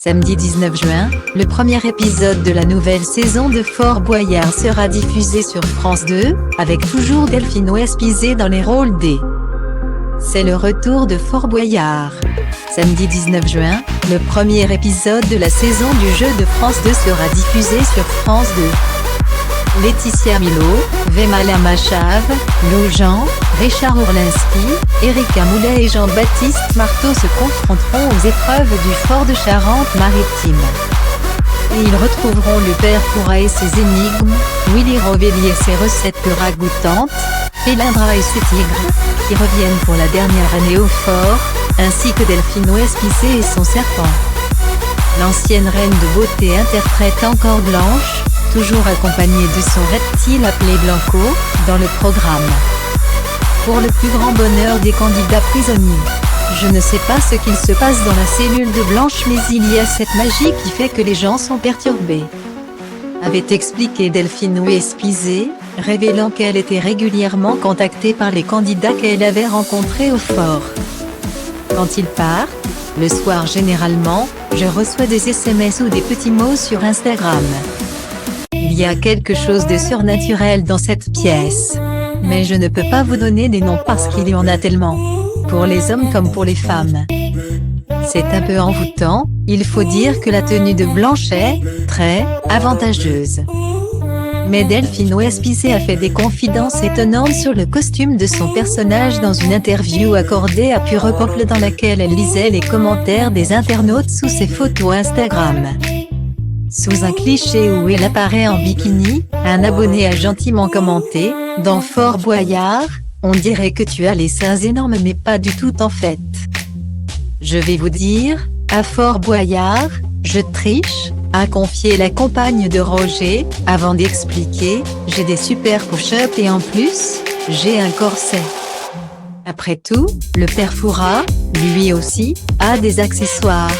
Samedi 19 juin, le premier épisode de la nouvelle saison de Fort Boyard sera diffusé sur France 2, avec toujours Delphine Wespizet dans les rôles D. C'est le retour de Fort Boyard. Samedi 19 juin, le premier épisode de la saison du jeu de France 2 sera diffusé sur France 2. Laetitia Milo, Vemala Machave, Lou Jean, Richard Orlinski, Erika Moulet et Jean-Baptiste Marteau se confronteront aux épreuves du fort de Charente-Maritime. Et ils retrouveront le père Fouras et ses énigmes, Willy Rovelli et ses recettes ragoûtantes, Felindra et ses tigres, qui reviennent pour la dernière année au fort, ainsi que Delphine Wespizet et son serpent. L'ancienne reine de beauté interprète encore Blanche, toujours accompagnée de son reptile appelé Blanco, dans le programme. Pour le plus grand bonheur des candidats prisonniers. Je ne sais pas ce qu'il se passe dans la cellule de Blanche, mais il y a cette magie qui fait que les gens sont perturbés. Avait expliqué Delphine Wespizet, révélant qu'elle était régulièrement contactée par les candidats qu'elle avait rencontrés au fort. Quand ils partent, le soir généralement, je reçois des SMS ou des petits mots sur Instagram. Il y a quelque chose de surnaturel dans cette pièce. Mais je ne peux pas vous donner des noms parce qu'il y en a tellement. Pour les hommes comme pour les femmes. C'est un peu envoûtant, il faut dire que la tenue de Blanche est très avantageuse. Mais Delphine Wespizet a fait des confidences étonnantes sur le costume de son personnage dans une interview accordée à Pure Peuple dans laquelle elle lisait les commentaires des internautes sous ses photos Instagram. Sous un cliché où elle apparaît en bikini, un abonné a gentiment commenté « Dans Fort Boyard, on dirait que tu as les seins énormes mais pas du tout en fait. » Je vais vous dire, à Fort Boyard, je triche, a confié la compagne de Roger, avant d'expliquer « J'ai des super push-ups et en plus, j'ai un corset. » Après tout, le père Fouras, lui aussi, a des accessoires.